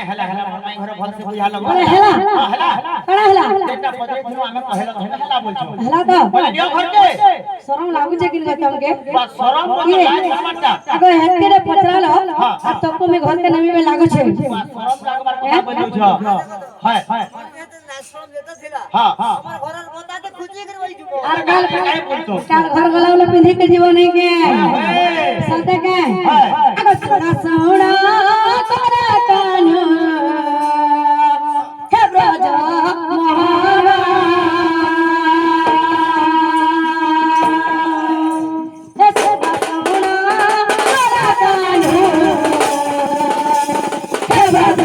হেলা হেলা মাই ঘরে ভাল সে বুঝালো বলে হেলা হেলা কড়া হেলা এটা পদে দিনো আমি কহেলা হেলা বলছো হেলা তো বলে নিও ঘরকে শরম লাগুছে কিন্তু তমকে বা শরম তো লাগ আমারটা আগো হেতকে পচরালো আর তকো মে ঘরকে নামিবে লাগুছে শরম লাগবার কথা বলছ হয় হয় আশ্রম যেটা ছিল হ্যাঁ হ্যাঁ আমার ঘরের বতাতে খুঁজি করে বই দিব আর কাল কাই বলছো কাল ঘর গলা বলে পিঁধি के जीव नहीं के सते के আগো ছোড়া সোড়া তোরা কানু हे ब्रज मोहना हे ছোড়া সোড়া তোরা কানু हे ब्रज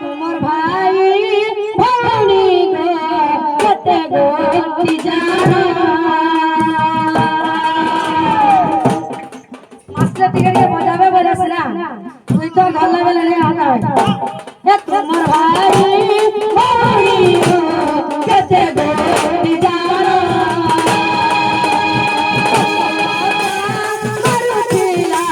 तुम्हार भाई भाई कैसे गोरी जाना मरुचिला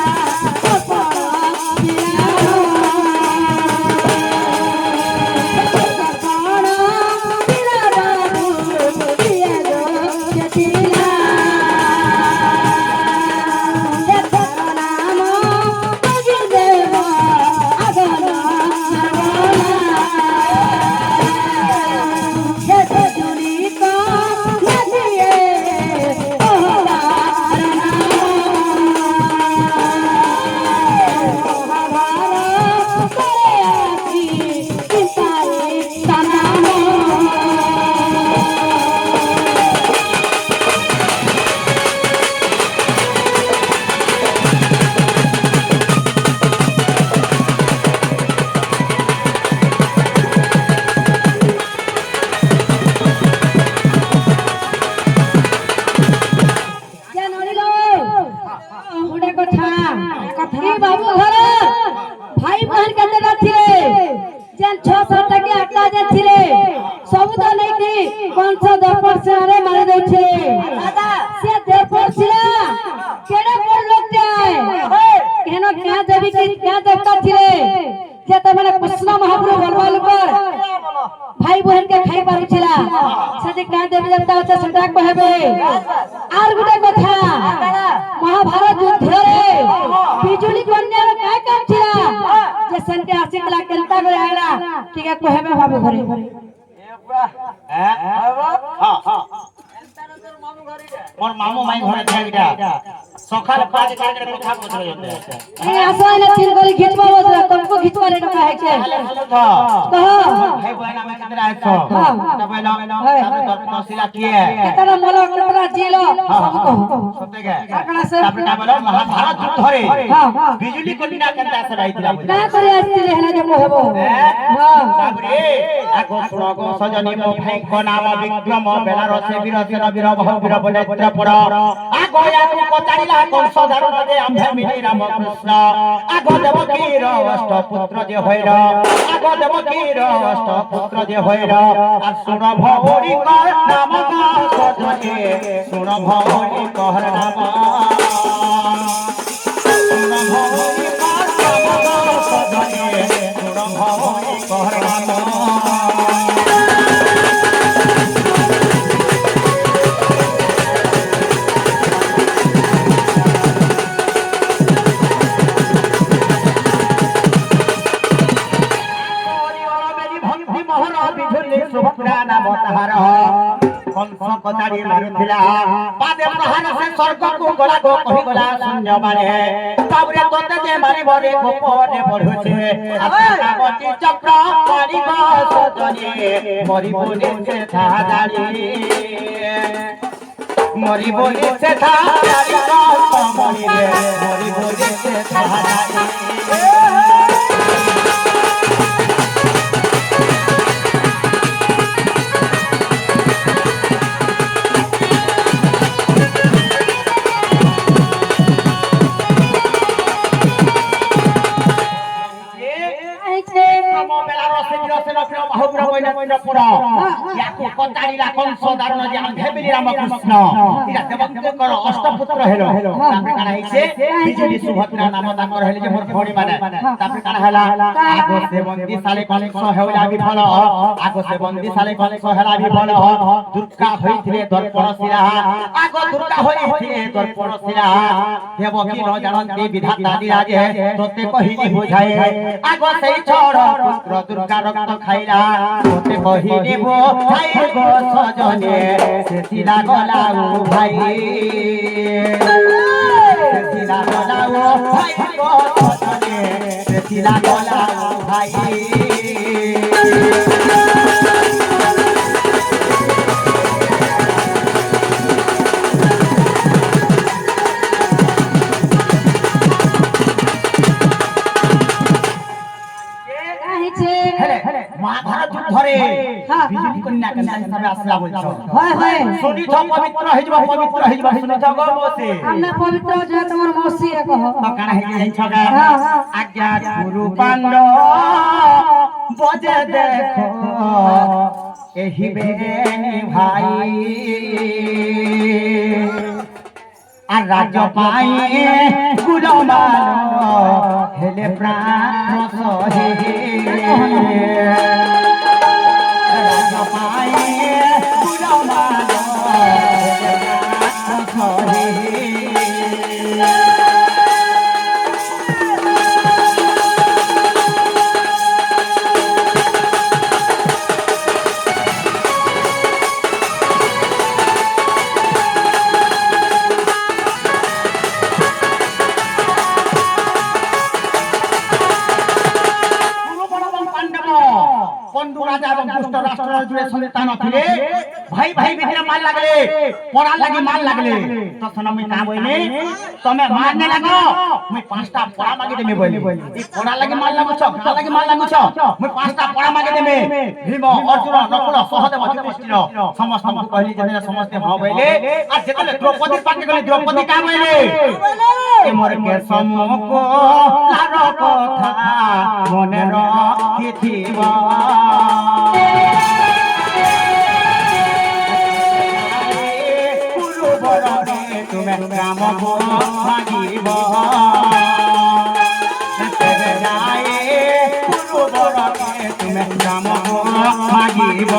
बाबू घर भाई बहन केतेटा थिले जेन 6-7 टके 8टा जे थिले सब तो नै कि 510% रे मारि दै छे दादा से देपर छिला केडे कोन लोग जाय केनो क्या देवी के क्या देवता थिले जे त माने कृष्ण महाप्रभु बलबल पर भाई बहन के खाई पारु छिला से क्या देवी देवता আছে সেটা কইবে আর গুটে কথা महाभारत युद्ध रे बिजुली कन्या रे काय काम छिला जे संते आसिकला केलता करे आला ठीक है कहबे बाबू घरे हां हां मोर मामू माई घरे जाइटा सकाल 5 टाइम रे কথা বলতে যাতে ए आसो ना तीन गली खिचबा बसला तुमको खिचवा रे का है के कह भाई बहन में कितना आछो तबे लो तबे तसिला किए केतना मलो केतना जिलो सब कह सते के तबे का बोलो महाभारत युद्ध रे बिजुली कन्या केनता से रहितला का करे आस्तिले हेला जे कहबो हां तबरे आगो सुरगो सजनी मो भाई को नाम विक्रम बेलार से वीर वीर वीर बहु वीर बनेत्र पड़ आगो याकु पचारिला कंस दारुण दे आंभे मिली राम कृष्ण आगो देवकीर अष्ट पुत्र जे होइर आगो देवकीर अष्ट पुत्र जे होइर आ सुन भौरी कर नाम सजनी सुन भौरी कहर नाम सुन भौरी कर नाम सजनी सुन भौरी कहर नाम कंस कचाड़ी मारुथिला पादे प्रहार से स्वर्ग को गला गो कहि गला शून्य मारे ताबरे तोते जे मारी बरे गोपने पढुछे आकावती चक्र मारी सजनी मरी बने से थादारी মরি বলেছে ধারারি কল্প মরিবে মরি বলেছে ধারারি অষ্টপুত্র হেলো তারপরে কানা হইছে বিজলি সুভদ্রা নাম তাঙ্কর হেলে যে মোর ভৌণী মানে তারপরে কানা হেলা আগো সে বন্দি সালে কংস হেলা বিফল আগো সে বন্দি সালে কংস হেলা বিফল দুর্গা হইଥିଲେ দর্পণ শিরা আগো দুর্গা হইছিলে দর্পণ শিরা দেবকী ন জানন্তি বিধাতা দিরাজে তোতে কহিনি বুঝায় আগো সেই ছড় পুত্র দুর্গা রক্ত খাইলা তোতে কহিনি বুঝাই গো সজনে সেতিলা গলাউ ভাই সেতিলা গলাউ ভাই গো সজনে সেতিলা গলাউ ভাই মহাভারত যুদ্ধরে বিজেপি কন্যা কন্যা হিসাবে আসলা বলছো হয় হয় শুনি তো পবিত্র হইবা শুনি তো গো বসে আমরা পবিত্র যে তোমার মৌসি কহ তো কানা হেই যাই ছগা আজ্ঞা গুরু পাণ্ড বজে দেখো এহি বেনি ভাই আর রাজ্য পাই গুরমান হেলে প্রাণ সহে রাজ্য পাই গুরমান হেলে প্রাণ সহে भाई भाई भितर मार लगले पड़ा लगी मार लगले तो सुनो मैं का बोले तमे मारने लगो मैं पांचटा पड़ा मागे देमे बोले ई पड़ा लगी मार लागो छ का लगी मार लागो छ मैं पांचटा पड़ा मागे देमे भीम अर्जुन नकुल सहदेव युधिष्ठिर समस्त को कहली जे समस्त हां बोले आ जेतले द्रौपदी पाके गले द्रौपदी का बोले ए मोर के सम्मुख लारो कथा मने रखिथिबा তুমি রাম মাগিব তুমি রাম মাগিব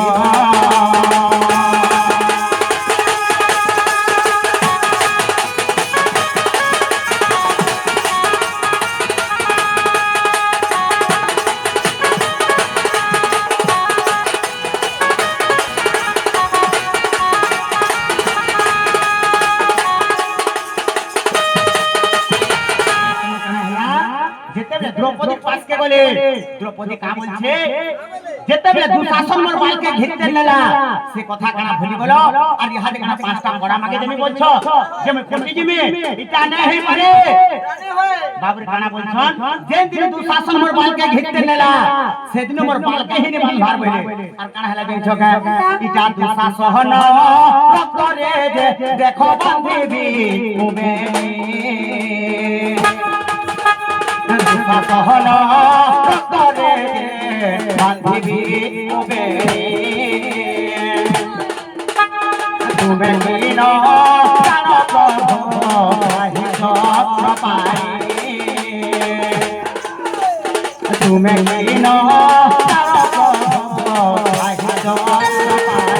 द्रौपदी पास के बोले द्रौपदी का बोलछे जेतेबेले दुशासन मोर बाल के घेरते नेला से कथा काना भूली गेलो और इहा देखना पांचटा बड़ा मागे देमी बोलछो जे मैं फुटी जिमी इटा नै है मारे बाबरे काना बोलछन जे दिन दुशासन मोर बाल के घेरते नेला से दिन मोर बाल के ही नै बाल भार बोले और काना हला जे छका इटा दुशासन रक्त रे जे देखो बांधीबी उमे सहन करे बांधिबी उबे तुमे मीन प्राण प्रभु आहि छत्र पाई तुमे मीन प्राण प्रभु आहि छत्र पाई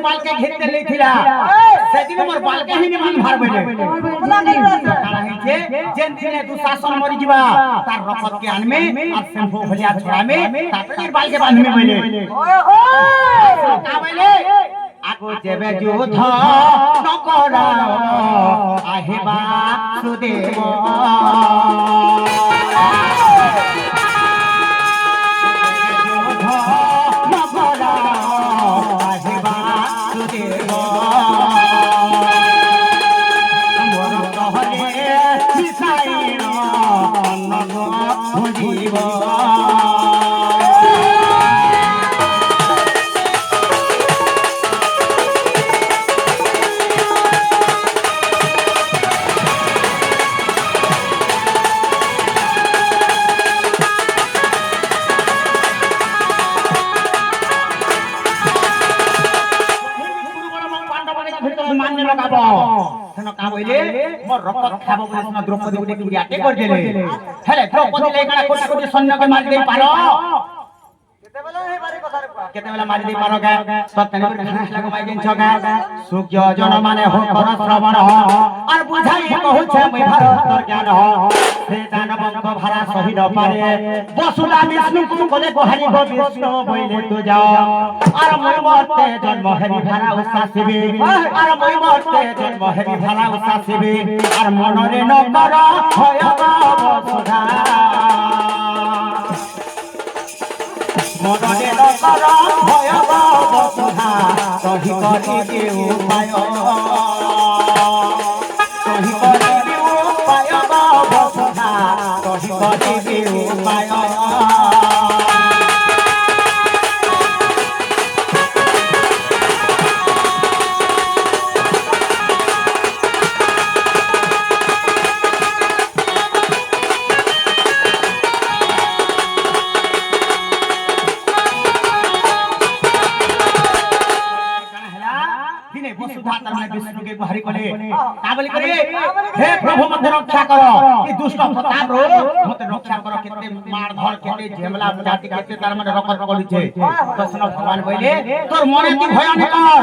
बाल के घेरते लेथिला सेदिन मोर बाल के ही निमान भार बने काला ही ହେଇଛେ ଯେন ଦିନେ ଦୁଶାସନ ମରି ଯିবা তার রকত কে আনমে আর শ্যাম্পু ভলিয়া ছড়ামে তারপরে বালকে বাঁধমে বলে কা বলে আগো যেবে যুদ্ধ নকরা আহিবা সুদেব মান্য লগাবো সেন কা বইলে মোর রক্ত খাব কৃষ্ণ দ্রৌপদী গুটি গুটি আটে করে দিলে হেলে দ্রৌপদী লেগা কোটি কোটি সৈন্যকে মারি দেই পারো কেতেবেলা মারি দেই পারো গা সত্যনি করে খাস লাগো মাই জিনছ গা সূর্য জন মানে হো কর শ্রবণ আর বুঝাই কহুছে মই ভারতর জ্ঞান সে দানবঙ্গ ভারা শহীদ পারে বসুলা বিষ্ণু কলে গোহারিব বিষ্ণু বইলে তো যাও আর মই মরতে জন্ম হেবি ভারা উসাসিবি আর মই মরতে জন্ম হেবি ভারা উসাসিবি আর মনরে নকর হয় বসুধা মনরে নকর হয় বসুধা সহি করে কি উপায় সহি করে কি উপায় বসুধা সহি করে কি উপায় विष्णु के गुहारी कले काबली करे हे प्रभु मते रक्षा करो ई दुष्ट प्रताप रो मते रक्षा करो केते मार धर केते झेमला जाति केते तार माने रकत कलिছে कृष्ण भगवान কইলে তোর মনে কি ভয় নে কর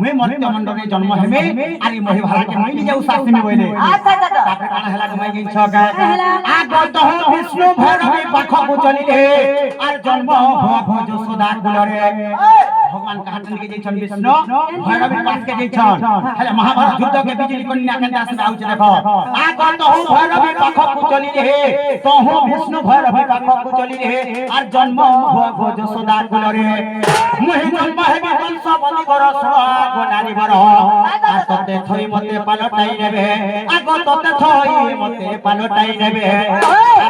মই মর্ত্য মণ্ডলে জন্ম হেমে আরি মহি ভালাকে মই নিজে উসাসিমি কইলে আচ্ছা তারপরে কানা হেলা মই গিনছ গা আগত হ বিষ্ণু ভৈরবী পাখকু চলিলে আর জন্ম হ যশোদা কুলরে भगवान कहां के जैछन विष्णु भैरवी पास के जैछन हेले महाभारत युद्ध के बिजली कन्या के दास आउछ देखो आ गत हो भैरवी पाख को चली रे तो हो विष्णु भैरवी पाख को चली रे और जन्म हो यशोदा कुल रे मोहि जन्म हेबे वंश बलि कर सुहाग नारी बर आ तते थई मते पालटाई नेबे आ तते थई मते पालटाई नेबे आ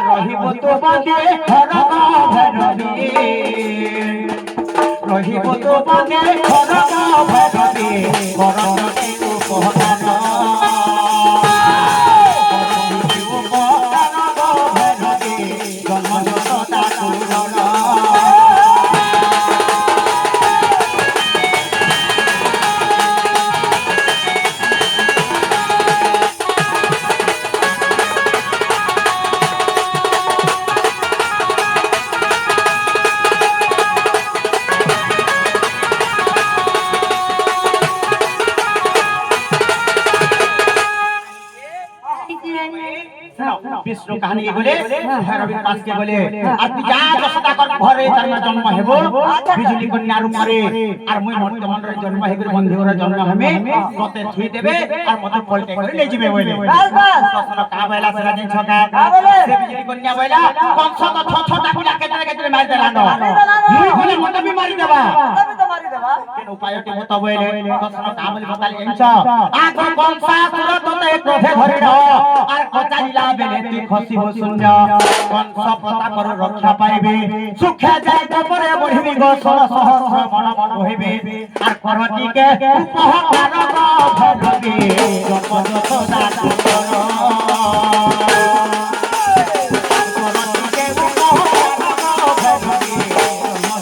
रहिबो तो बागे हरग भैरवी रहिब तो बागे खरग भैरवी करती उपहरण करती उपहरण भैरवी जन्म यशोदा कुलरण विष्णु कहानी के बोले भैरवी पास के बोले আর তুই যা যশোদা কর ঘরে তার জন্ম হেব বিজলি কন্যা রূপ করে আর মই মর্ত্য মণ্ডলে জন্ম হেবে বন্ধুর জন্ম হেমে মতে ছুই দেবে আর মতে পলটে করে লই যাবে বলে বাস তখন কা বইলা সেরা জিন ছকা সে বিজলি কন্যা বইলা কংস তো ছ ছটা পিলা কেতরে কেতরে মারি দেলানো মুই হলে মতে বি মারি দেবা তবে তো মারি দেবা কেন উপায়টি মত বইলে তখন কা বলি বতালি এনছ আগ কংসা সুরততে ক্রোধে ধরিল আর কচালিলা বেলে তুই খসিব শূন্য কংস প্রতাপর রক্ষা পাইবে সুখে যাই পরে বহিবি গো 16 সহস্র মন মন হইবে আর করটিকে উপহার ভগবী জপদ সদা কর করটিকে উপহার ভগবী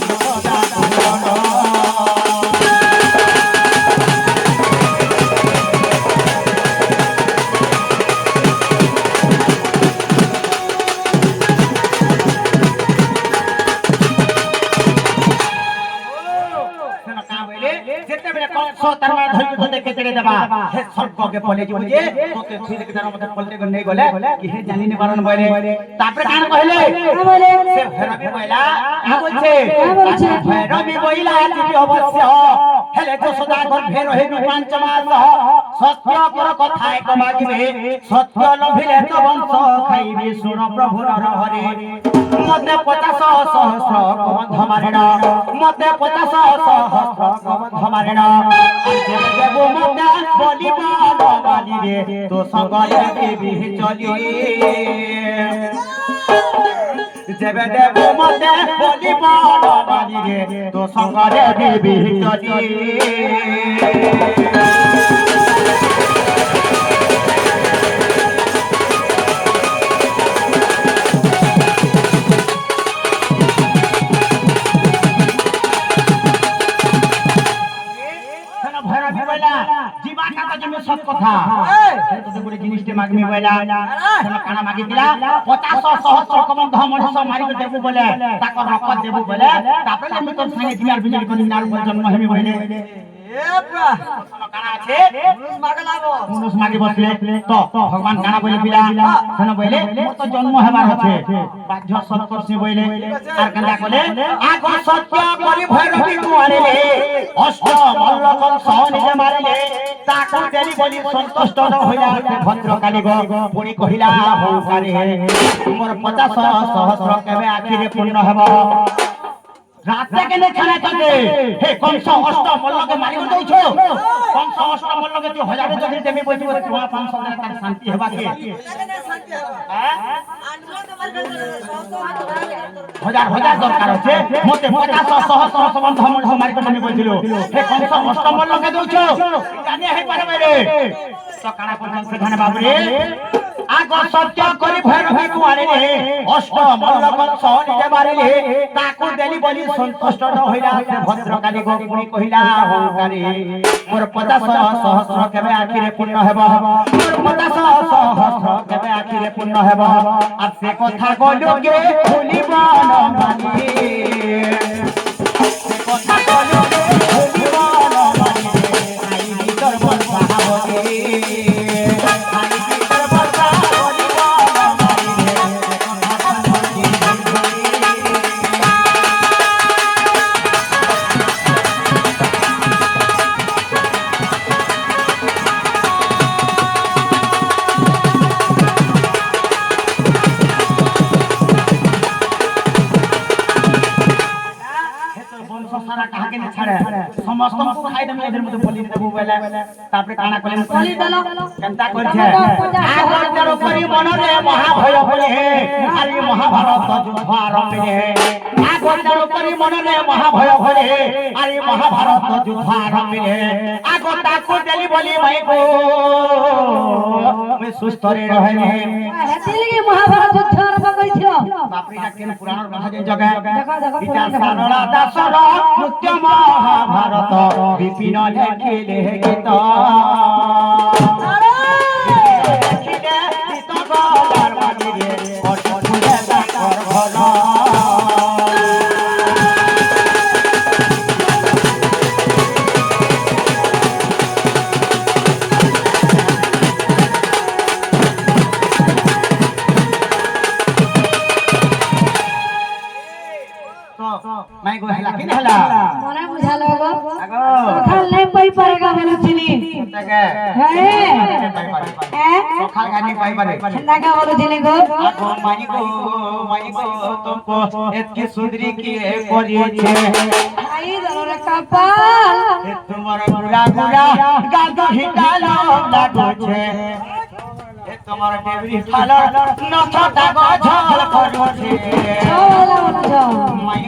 জপদ সদা কর তার মানে ধরি তো দেখে ছেড়ে দেবা হে স্বর্গকে বলে যে তোকে ছিড়ে কেন মত বলতে নেই বলে কি হে জানি নে বারণ বলে তারপরে কান কইলে সে ভৈরবী বইলা বলছে ভৈরবী বইলা যদি অবশ্য হেলে তো সদা ঘর ভের হইবি 5 মাস সত্য কর কথায় কমাগিবে সত্য নভিলে তো বংশ খাইবি শুন প্রভু নরহরি মতে 50 সহস্র কবন্ধ মারেন মতে 50 সহস্র কবন্ধ মারেন দেব মতে বলিব নবালি রে তো সঙ্গলে দেবী চলি যেবে দেব মতে বলিব নবালি রে তো সঙ্গলে দেবী চলি সব কথা তোদের বলে জিনিসটি মাগমি বইলা শোনো কানা মাগি দিলা 50 সহস্র কবন্ধ মনুষ্য মারি দেবু বলে তাকে রক্ত দেবু বলে তারপরে আমি তোর সঙ্গে দিয়ার বিনার করি নার জন্ম হেমি বইলে কানা আছে মনুষ্য মাগি বসলে তো ভগবান কানা বলে পিলা শোনো বইলে মোর তো জন্ম হেবার আছে বাধ্য সৎকর্ষি বইলে আর কান্দা কলে আগ সত্য করি ভৈরবী কুয়ারিলে অষ্ট মল্ল কংস নিজে মারিলে তাকু দেলি বলি সন্তুষ্ট ন হইলা ভদ্রকালী গো পুনি কহিলা হংকারে মোর 50 সহস্র কেবে আখিরে পূর্ণ হব রাতে কেনে ছাড়া থাকে হে কংস অষ্ট মল্লকে মারি দউছো কংস অষ্ট মল্লকে তুই হাজারে যদি দেবি বইছি তোমার 500 টাকা তার শান্তি হবা কি হাজার হাজার দরকার আছে মতে 50 সহস্র সম্বন্ধ মনুষ্য মারি তুমি বলছিল হে কংস অষ্ট মল্লকে দউছো জানি হে পারবে রে তো কানা পর্যন্ত সেখানে বাবুরে আগ সত্য করি ভৈরবী কুয়ারিলে অষ্ট মল্ল কংস নিজে মারিলে তাকু দেলি বলি সন্তুষ্ট ন হইলা ভদ্রকালী গো পুনি কহিলা হংকারে মোর 50 সহস্র কেবে আখিরে পূর্ণ ହେବ মোর 50 সহস্র কেবে আখিরে পূর্ণ ହେବ আর সে কথা কলুকে ভুলিব ন মানি সে কথা কলুকে ভুলিব ন মানি আই ভিতর বল পাহাবতে সমস্ত খাই দেবে এদের মধ্যে বলি দেবো বলে তারপরে কানা কলে বলি দিল কেনটা করছে আগর করি মনরে মহাভয় হলে আরে মহাভারত যুদ্ধ আরম্ভে আগর করি মনরে মহাভয় হলে আরে মহাভারত যুদ্ধ আরম্ভে আগর তাকু দেলি বলি মাই গো আমি সুস্থ রে রহে হেতিলি মহাভারত যুদ্ধ আরম্ভ করেছিল বাপরিটা কেন পুরাণর কথা যে জগায় দেখো দেখো পিতা সারলা দাসর নৃত্য মহাভারত বিপিন লেখিলে গীত লেখিলে গীত গলার বাজিরে অটুলে তাকর ঘন মাই গো হেলা কি হেলা মনে বুঝালো গো আগো কথা নাই পাই পারেগা বলছিলি তাকে হ্যাঁ সকাল গানি পাই পারে ঠান্ডা বলছিলি গো আগো মাই গো তুমকো এতকি সুন্দরী কি করিয়েছে আই দরে কপাল এ তোমার গুড়া গুড়া গাদু হিটালো লাগছে এ তোমার দেবরি ফালো নছটা গঝল করছে চলা বলছো মাই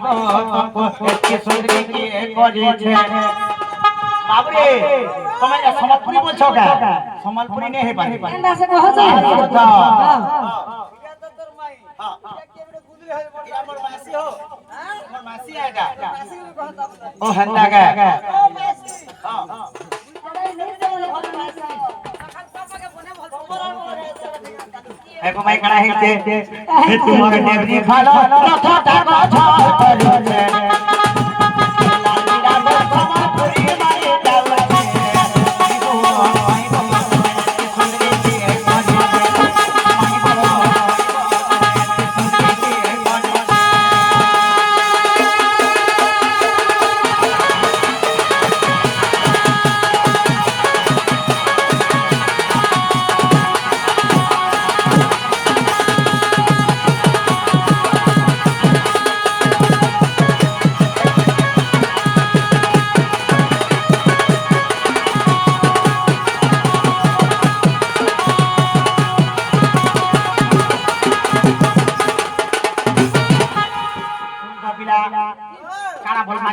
গো তুমকো এতকি সুন্দরী কি করিয়েছে বাবরে তুমি সম্বলপুরি বলছো কা সম্বলপুরি নেই হে পারে কেনটা সে কহছ ओ हंदा का एको माई कड़ा हिते हे तुम्हारे देवरी खालो नथटा को छाल करू छे लालीरा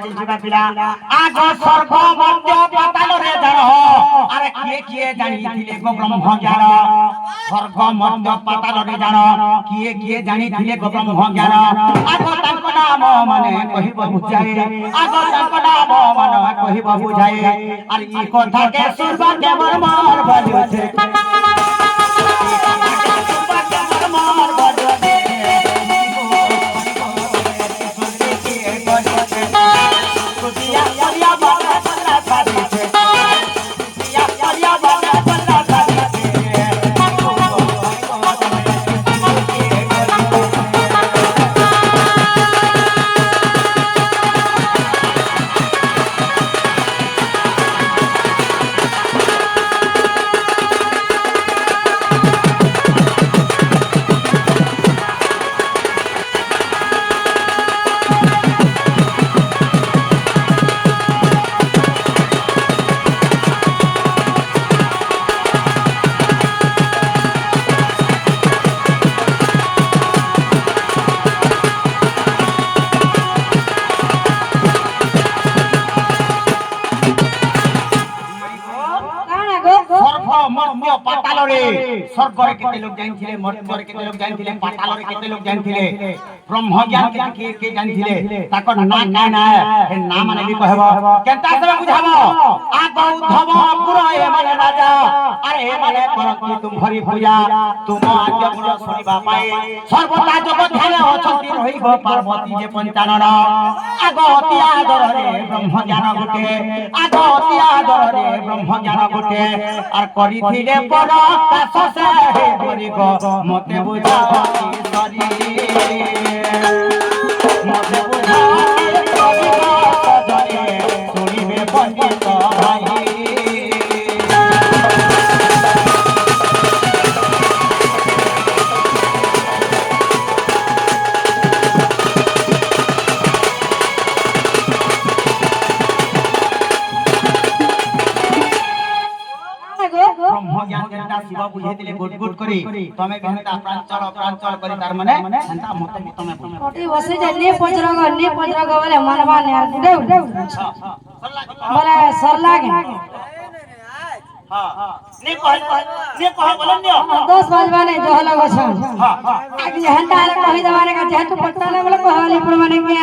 ଦେଇଯିବା ପିଲା ଆଗ ସ୍ୱର୍ଗ ମଧ୍ୟ ପାତାଳରେ ଜାଣ ଆରେ କିଏ ଜାଣିଥିଲେ ଗୋ ବ୍ରହ୍ମ ଜ୍ଞାନ ସ୍ୱର୍ଗ ମଧ୍ୟ ପାତାଳରେ ଜାଣ କିଏ ଜାଣିଥିଲେ ଗୋ ବ୍ରହ୍ମ ଜ୍ଞାନ ଆଗ ତାଙ୍କ ନାମ ମାନେ କହିବ ବୁଝାଏ ଆଗ ତାଙ୍କ ନାମ ମାନେ କହିବ ବୁଝାଏ আর এই কথাকে শুনবা কেমন মার বাজছে স্বর্গরে কেতে লোক জানিছিলে মর্ত্যরে কেতে লোক জানিছিলে পাতালরে কেতে লোক জানিছিলে ব্রহ্ম জ্ঞান কে জানিছিলে তাকর না না এ না মানে বি কহব কেনতা সবে বুঝাব আগ উদ্ধব পুর এ মানে রাজা আরে এ মানে করতি তুমরি পূজা তুম আজ্ঞ গুণ শুনিবা পায়ে সর্বদা জগৎ ধারে অছন্তি রহিব পার্বতী যে পঞ্চানন আগ অতি আদরে ব্রহ্ম জ্ঞান গুটে আগ অতি আদরে ব্রহ্ম জ্ঞান গুটে আর করিছিলে পর কাছে হে বলি গো মতে বুঝা সরি মতে বুঝা সরি সজরে শুনিবে পণ্ডিত ভাই শিব বুঝে দিলে গুট গুট করি তুমি বেহতা প্রাঞ্চল করি তার মানে হেনতা মতে তুমি কোটি বসে জন্নে পজরগ বলে মানবা নে আর দেউ বলে সরলা গে हां ने कह बोलन नियो 10 बजवाने जो हला गछ आगे हेंता कहि दवाने का जेतु पत्ता ना बोले कहली पर माने के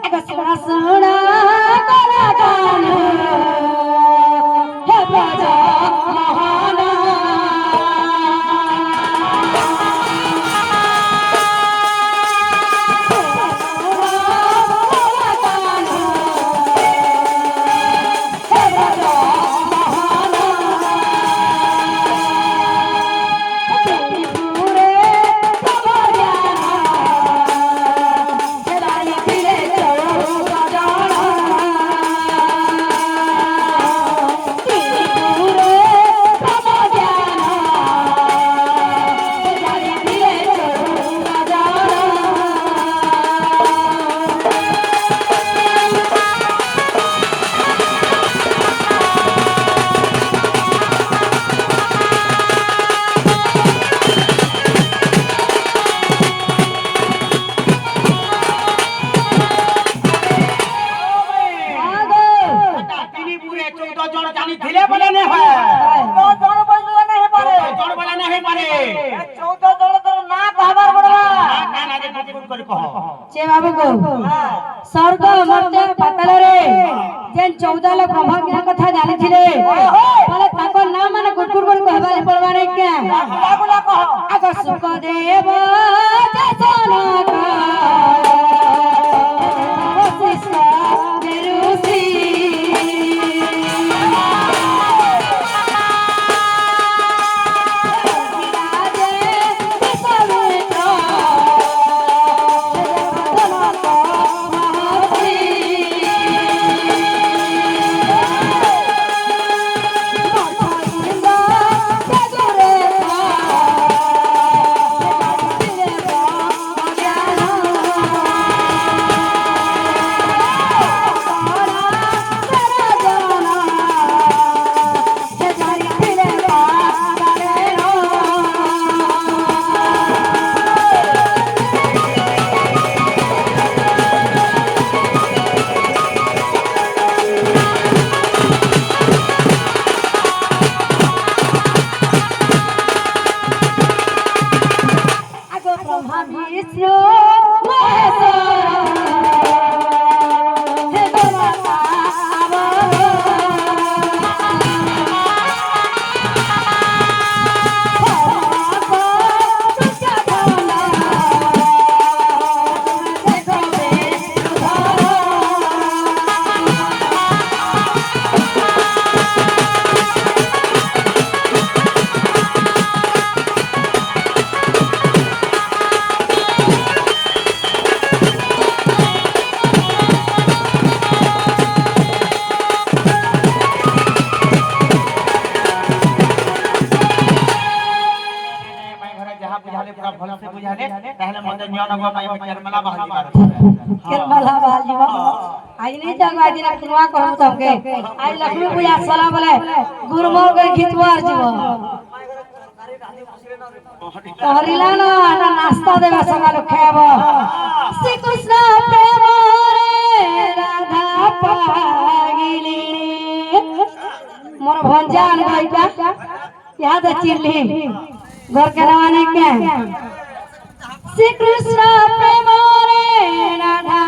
आगे सोना सोना करा गान हे बाजा महाना चे बाबू को स्वर्ग मर्त्य पाताल रे जेन 14 लोग ब्रह्म ज्ञान कथा जानि थिले बोले ताको नाम माने गुटगुट कर कहबाले पड़बारे के आगो सुख देव जसना का वशिष्ठ बेरुसी Yeah. ব্রহ্মা বিষ্ণু মহেশ্বর হে গো মাতা তাহলে মধ্যে নিয়ম নগর মাই কেরমলা বাহালি বার केरमला बाल जीव आई नहीं जागा दिन कुनवा कहू तबके आई लक्ष्मी पूजा सला बोले गुरमोर के खिचवार जीव कहरिला ना ना नाश्ता देबे सकाल खाएब श्री कृष्ण प्रेम रे राधा पागिली मोर भंजान भाईटा याद चिल्ली घर के रवाने के श्री कृष्ण प्रेम रे राधा